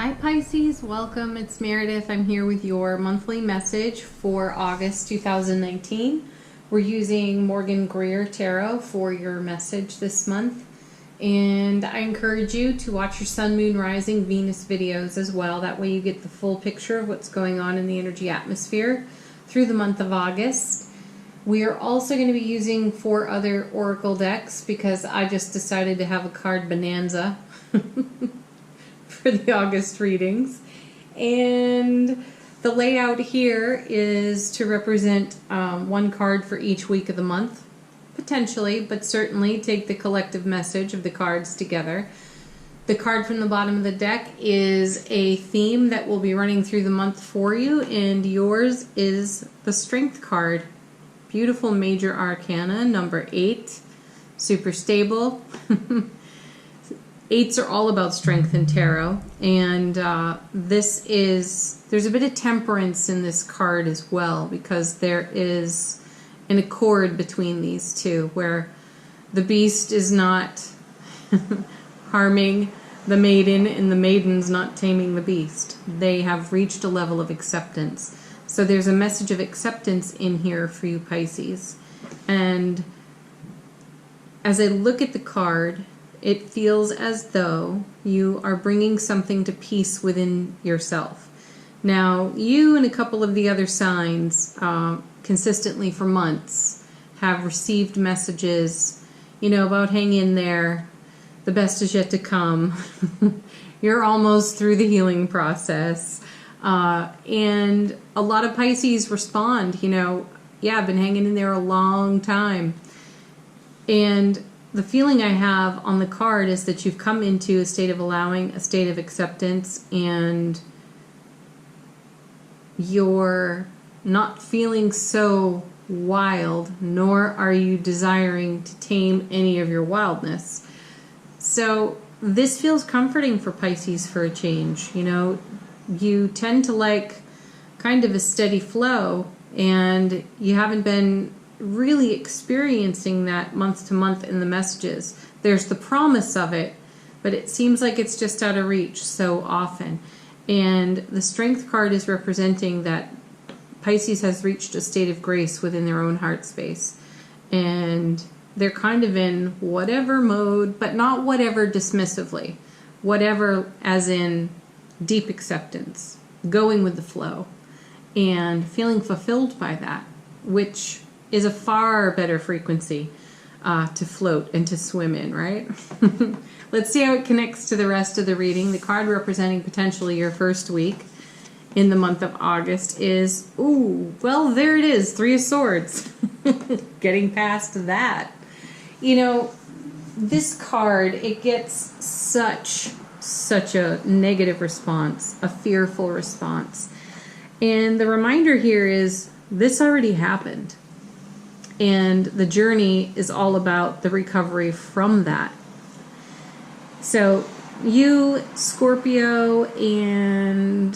Hi Pisces, welcome. It's Meredith. I'm here with your monthly message for August 2019. We're using Morgan Greer Tarot for your message this month. And I encourage you to watch your Sun, Moon, Rising, Venus videos as well. That way you get the full picture of what's going on in the energy atmosphere through the month of August. We are also going to be using 4 other oracle decks because I just decided to have a card bonanza for the August readings. And the layout here is to represent 1 card for each week of the month, potentially, but certainly take the collective message of the cards together. The card from the bottom of the deck is a theme that will be running through the month for you, and yours is the Strength card. Beautiful major arcana, number 8, super stable. 8s are all about strength in tarot, and there's a bit of temperance in this card as well, because there is an accord between these two, where the beast is not harming the maiden and the maiden's not taming the beast. They have reached a level of acceptance. So there's a message of acceptance in here for you Pisces. And as I look at the card, it feels as though you are bringing something to peace within yourself. Now, you and a couple of the other signs consistently for months have received messages, about hang in there, the best is yet to come, you're almost through the healing process. And a lot of Pisces respond, yeah, I've been hanging in there a long time. And the feeling I have on the card is that you've come into a state of allowing, a state of acceptance, and you're not feeling so wild, nor are you desiring to tame any of your wildness. So this feels comforting for Pisces for a change. You tend to like kind of a steady flow, and you haven't been really experiencing that month to month in the messages. There's the promise of it, but it seems like it's just out of reach so often. And the Strength card is representing that Pisces has reached a state of grace within their own heart space. And they're kind of in whatever mode, but not whatever dismissively. Whatever as in deep acceptance, going with the flow, and feeling fulfilled by that, which is a far better frequency to float and to swim in, right? Let's see how it connects to the rest of the reading. The card representing potentially your first week in the month of August is, well, there it is, 3 of Swords. Getting past that. This card, it gets such a negative response, a fearful response. And the reminder here is this already happened. And the journey is all about the recovery from that. So you, Scorpio, and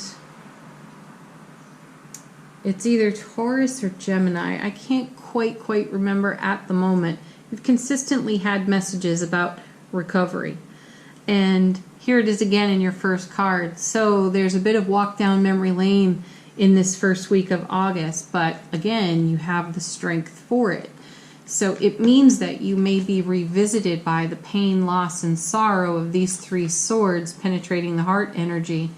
it's either Taurus or Gemini. I can't quite remember at the moment. You've consistently had messages about recovery. And here it is again in your first card. So there's a bit of walk down memory lane in this first week of August, but again, you have the strength for it. So it means that you may be revisited by the pain, loss, and sorrow of these 3 swords penetrating the heart energy.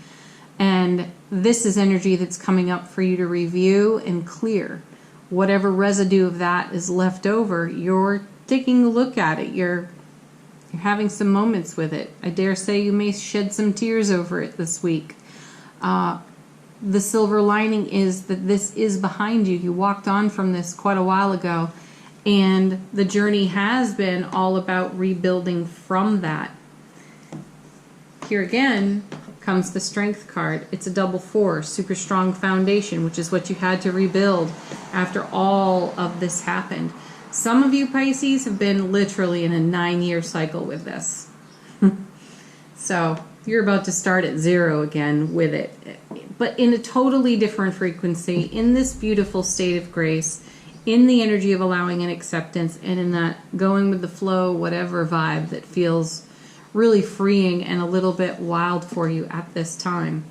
And this is energy that's coming up for you to review and clear. Whatever residue of that is left over, you're taking a look at it. You're having some moments with it. I dare say you may shed some tears over it this week. The silver lining is that this is behind you. You walked on from this quite a while ago, and the journey has been all about rebuilding from that. Here again comes the Strength card. It's a double 4, super strong foundation, which is what you had to rebuild after all of this happened. Some of you Pisces have been literally in a 9-year cycle with this. So you're about to start at 0 again with it, but in a totally different frequency, in this beautiful state of grace, in the energy of allowing and acceptance, and in that going with the flow, whatever vibe that feels really freeing and a little bit wild for you at this time.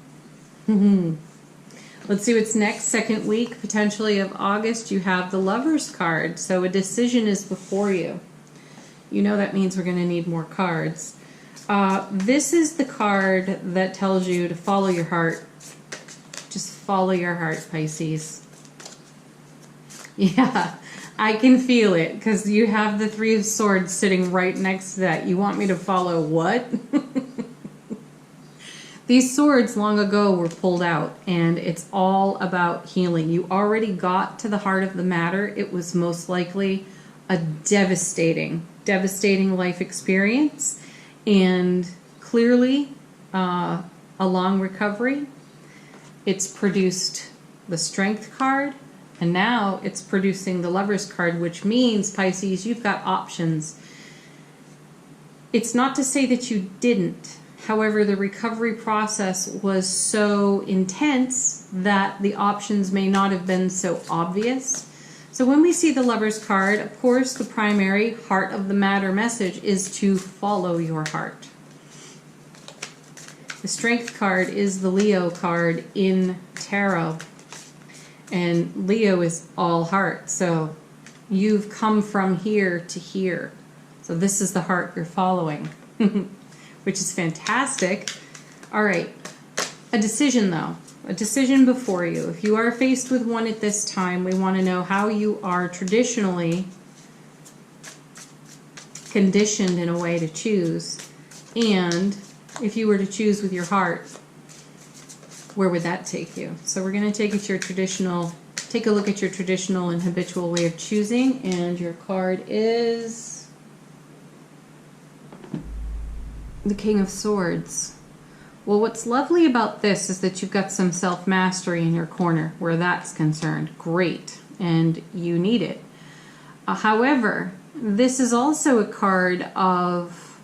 Let's see what's next. Second week, potentially, of August, you have the Lover's card. So a decision is before you. You know that means we're going to need more cards. This is the card that tells you to follow your heart. Just follow your heart, Pisces. Yeah, I can feel it because you have the Three of Swords sitting right next to that. You want me to follow what? These swords long ago were pulled out, and it's all about healing. You already got to the heart of the matter. It was most likely a devastating life experience, and clearly a long recovery. It's produced the Strength card, and now it's producing the Lover's card, which means, Pisces, you've got options. It's not to say that you didn't. However, the recovery process was so intense that the options may not have been so obvious. So when we see the Lover's card, of course, the primary heart of the matter message is to follow your heart. The Strength card is the Leo card in tarot. And Leo is all heart. So you've come from here to here. So this is the heart you're following. Which is fantastic. All right, a decision though, a decision before you. If you are faced with one at this time, we want to know how you are traditionally conditioned in a way to choose. And if you were to choose with your heart, where would that take you? So we're going to take a look at your traditional and habitual way of choosing. And your card is the King of Swords. Well, what's lovely about this is that you've got some self-mastery in your corner where that's concerned. Great. And you need it. However, this is also a card of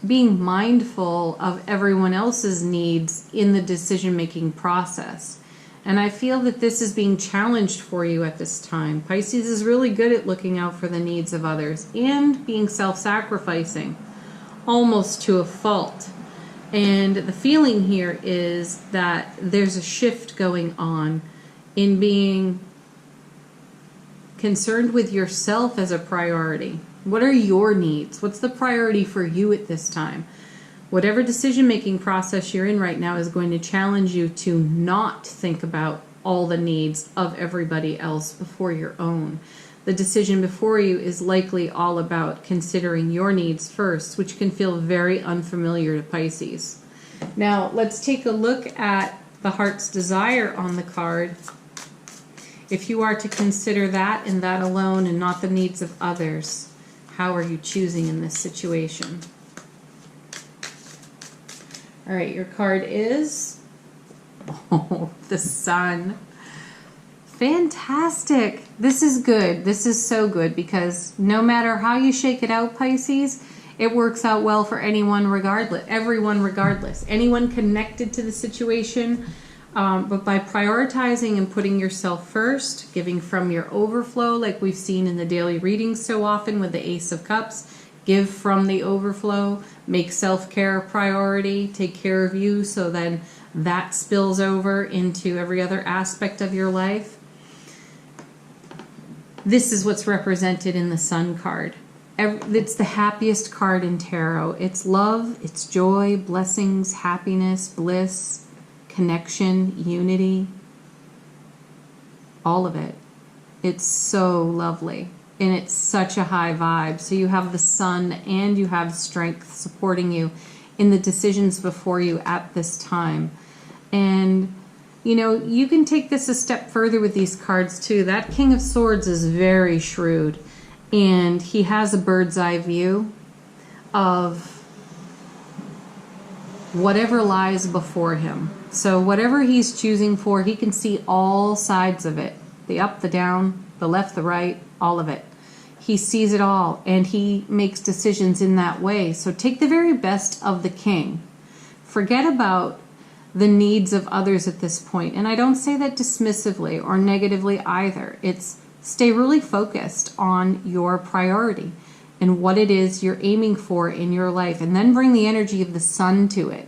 being mindful of everyone else's needs in the decision-making process. And I feel that this is being challenged for you at this time. Pisces is really good at looking out for the needs of others and being self-sacrificing. Almost to a fault. And the feeling here is that there's a shift going on in being concerned with yourself as a priority. What are your needs? What's the priority for you at this time? Whatever decision-making process you're in right now is going to challenge you to not think about all the needs of everybody else before your own. The decision before you is likely all about considering your needs first, which can feel very unfamiliar to Pisces. Now, let's take a look at the heart's desire on the card. If you are to consider that and that alone and not the needs of others, how are you choosing in this situation? All right, your card is the Sun. Fantastic. This is good. This is so good because no matter how you shake it out, Pisces, it works out well for anyone regardless, everyone regardless, anyone connected to the situation. But by prioritizing and putting yourself first, giving from your overflow, like we've seen in the daily readings so often with the Ace of Cups, give from the overflow, make self-care a priority, take care of you so then that spills over into every other aspect of your life. This is what's represented in the Sun card. It's the happiest card in tarot. It's love, it's joy, blessings, happiness, bliss, connection, unity, all of it. It's so lovely and it's such a high vibe. So you have the Sun and you have strength supporting you in the decisions before you at this time. And you know, you can take this a step further with these cards too. That King of Swords is very shrewd and he has a bird's eye view of whatever lies before him. So whatever he's choosing for, he can see all sides of it. The up, the down, the left, the right, all of it. He sees it all and he makes decisions in that way. So take the very best of the king. Forget about the needs of others at this point. And I don't say that dismissively or negatively either. It's stay really focused on your priority. and what it is you're aiming for in your life, and then bring the energy of the sun to it.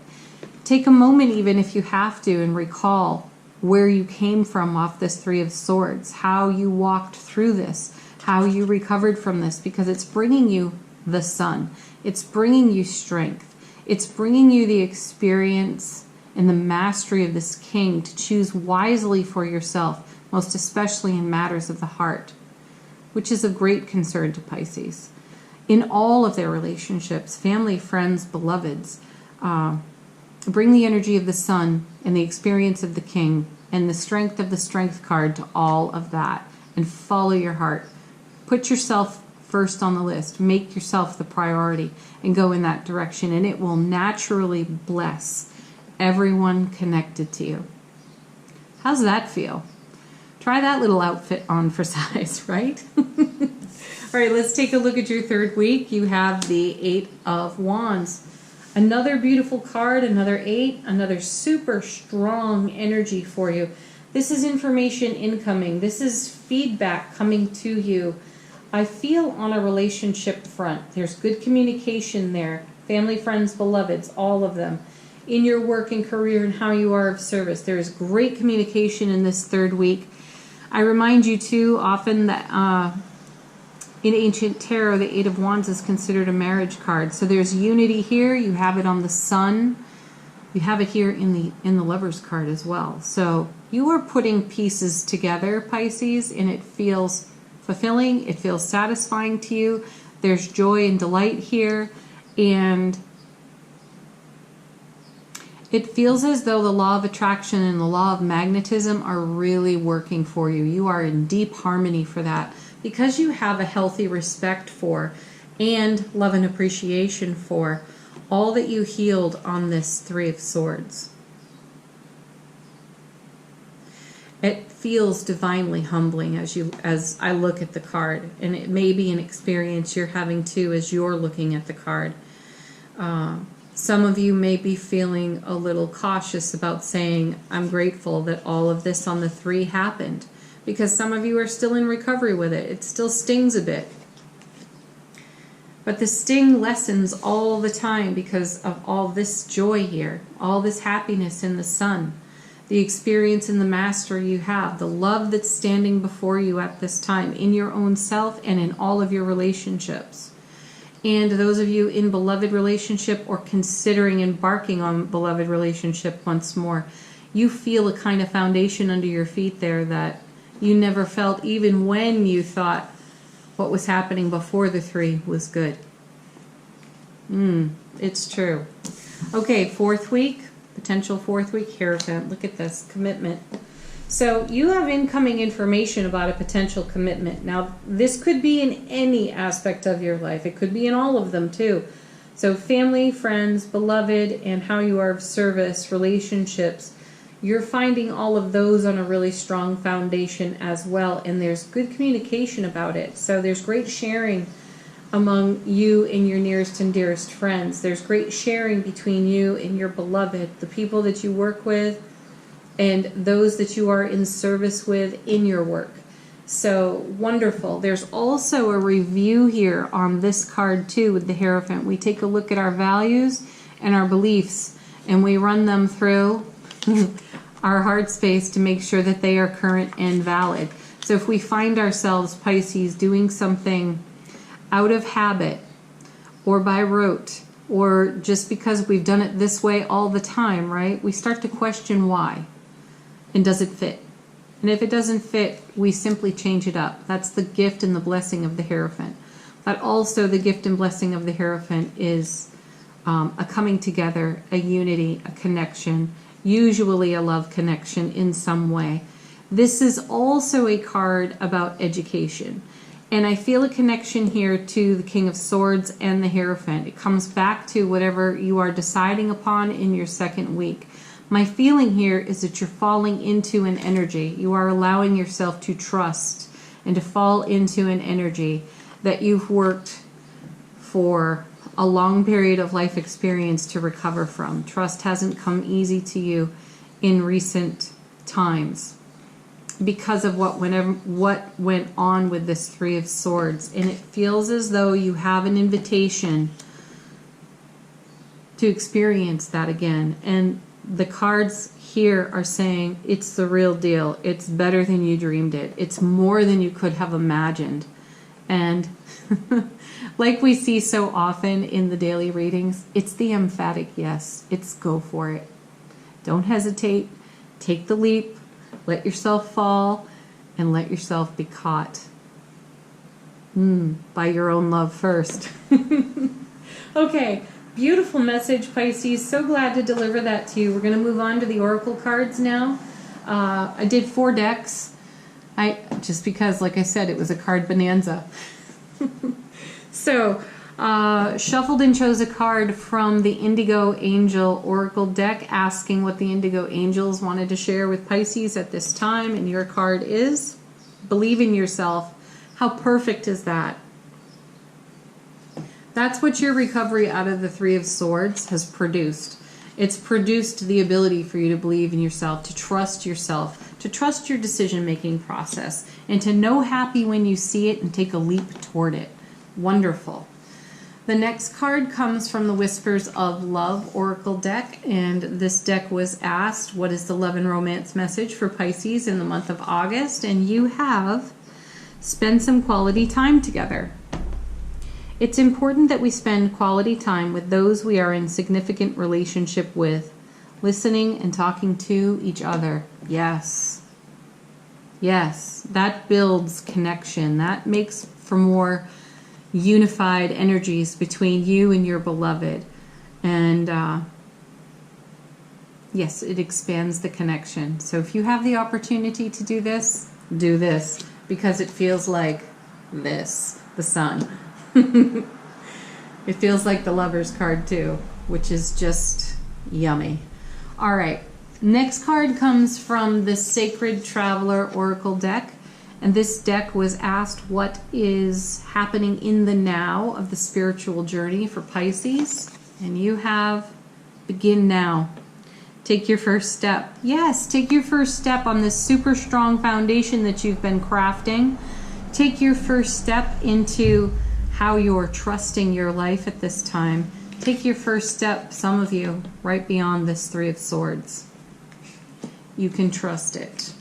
Take a moment, even if you have to, and recall where you came from off this Three of Swords, how you walked through this, how you recovered from this, because it's bringing you the sun. It's bringing you strength. It's bringing you the experience and the mastery of this king to choose wisely for yourself, most especially in matters of the heart, which is of great concern to Pisces. In all of their relationships, family, friends, beloveds, bring the energy of the sun and the experience of the king and the strength of the strength card to all of that, and follow your heart. Put yourself first on the list. Make yourself the priority and go in that direction, and it will naturally bless everyone connected to you. How's that feel? Try that little outfit on for size, right? All right, let's take a look at your third week. You have the Eight of Wands. Another beautiful card, another 8, another super strong energy for you. This is information incoming. This is feedback coming to you. I feel on a relationship front, there's good communication there. Family, friends, beloveds, all of them. In your work and career and how you are of service, there is great communication in this third week. I remind you too often that in ancient tarot, the Eight of Wands is considered a marriage card. So there's unity here. You have it on the sun. You have it here in the Lover's card as well. So you are putting pieces together, Pisces, and it feels fulfilling. It feels satisfying to you. There's joy and delight here, and it feels as though the law of attraction and the law of magnetism are really working for you. You are in deep harmony for that, because you have a healthy respect for and love and appreciation for all that you healed on this Three of Swords. It feels divinely humbling as I look at the card, and it may be an experience you're having too as you're looking at the card. Some of you may be feeling a little cautious about saying, I'm grateful that all of this on the 3 happened, because some of you are still in recovery with it. It still stings a bit. But the sting lessens all the time because of all this joy here, all this happiness in the sun, the experience and the mastery you have, the love that's standing before you at this time in your own self and in all of your relationships. And those of you in beloved relationship or considering embarking on beloved relationship once more, you feel a kind of foundation under your feet there that you never felt even when you thought what was happening before the 3 was good. It's true. Okay, 4th week, potential 4th week, Hierophant. Look at this, commitment. So you have incoming information about a potential commitment. Now, this could be in any aspect of your life. It could be in all of them too. So family, friends, beloved, and how you are of service, relationships. You're finding all of those on a really strong foundation as well, and there's good communication about it. So there's great sharing among you and your nearest and dearest friends. There's great sharing between you and your beloved, the people that you work with, and those that you are in service with in your work. So wonderful. There's also a review here on this card too with the Hierophant. We take a look at our values and our beliefs, and we run them through our heart space to make sure that they are current and valid. So if we find ourselves, Pisces, doing something out of habit or by rote or just because we've done it this way all the time, right? We start to question why, and does it fit? And if it doesn't fit, we simply change it up. That's the gift and the blessing of the Hierophant. But also the gift and blessing of the Hierophant is a coming together, a unity, a connection, usually a love connection in some way. This is also a card about education. And I feel a connection here to the King of Swords and the Hierophant. It comes back to whatever you are deciding upon in your 2nd week. My feeling here is that you're falling into an energy. You are allowing yourself to trust and to fall into an energy that you've worked for a long period of life experience to recover from. Trust hasn't come easy to you in recent times. because of what went on with this Three of Swords. And it feels as though you have an invitation to experience that again. And the cards here are saying it's the real deal. It's better than you dreamed it. It's more than you could have imagined. And like we see so often in the daily readings, it's the emphatic yes. It's go for it. Don't hesitate. Take the leap. Let yourself fall and let yourself be caught by your own love first. Okay, beautiful message, Pisces. So glad to deliver that to you. We're going to move on to the oracle cards now. I did 4 decks. Just because, like I said, it was a card bonanza. So, shuffled and chose a card from the Indigo Angel Oracle deck, asking what the Indigo Angels wanted to share with Pisces at this time. And your card is believe in yourself. How perfect is that? That's what your recovery out of the Three of Swords has produced. It's produced the ability for you to believe in yourself, to trust your decision-making process, and to know happy when you see it and take a leap toward it. Wonderful. The next card comes from the Whispers of Love Oracle deck, and this deck was asked, what is the love and romance message for Pisces in the month of August? And you have spend some quality time together. It's important that we spend quality time with those we are in significant relationship with, listening and talking to each other. Yes. Yes, that builds connection. That makes for more unified energies between you and your beloved. And yes, it expands the connection. So if you have the opportunity to do this, because it feels like this, the sun. It feels like the Lover's card too, which is just yummy. All right, next card comes from the Sacred Traveler Oracle deck. And this deck was asked what is happening in the now of the spiritual journey for Pisces. And you have begin now. Take your first step. Yes, take your first step on this super strong foundation that you've been crafting. Take your first step into how you're trusting your life at this time. Take your first step, some of you, right beyond this Three of Swords. You can trust it.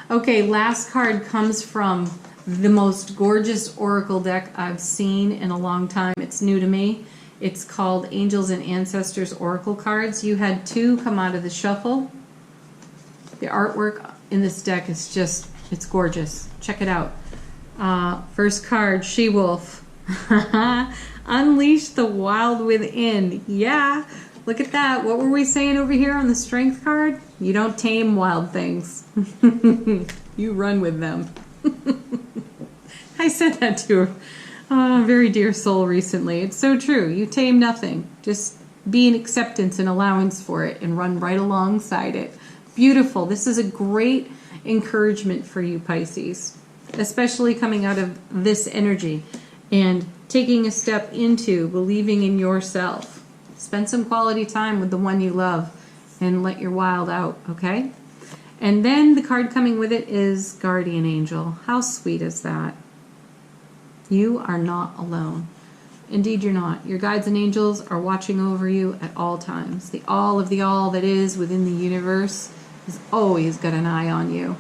Okay, last card comes from the most gorgeous oracle deck I've seen in a long time. It's new to me. It's called Angels and Ancestors Oracle cards. You had 2 come out of the shuffle. The artwork in this deck is just, it's gorgeous. Check it out. First card, She-Wolf. Unleash the wild within. Yeah, look at that. What were we saying over here on the Strength card? You don't tame wild things. You run with them. I said that to a very dear soul recently. It's so true. You tame nothing. Just be in acceptance and allowance for it and run right alongside it. Beautiful. This is a great encouragement for you, Pisces, especially coming out of this energy and taking a step into believing in yourself. Spend some quality time with the one you love and let your wild out, okay? And then the card coming with it is Guardian Angel. How sweet is that? You are not alone. Indeed, you're not. Your guides and angels are watching over you at all times. The all of the all that is within the universe has always got an eye on you.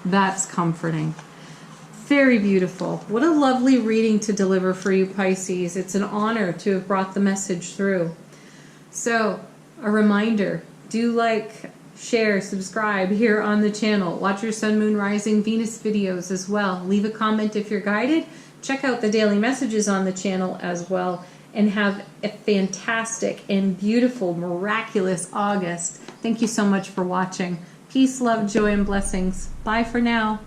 That's comforting. Very beautiful. What a lovely reading to deliver for you, Pisces. It's an honor to have brought the message through. So, a reminder, do like, share, subscribe here on the channel. Watch your Sun, Moon, Rising, Venus videos as well. Leave a comment if you're guided. Check out the daily messages on the channel as well. And have a fantastic and beautiful, miraculous August. Thank you so much for watching. Peace, love, joy, and blessings. Bye for now.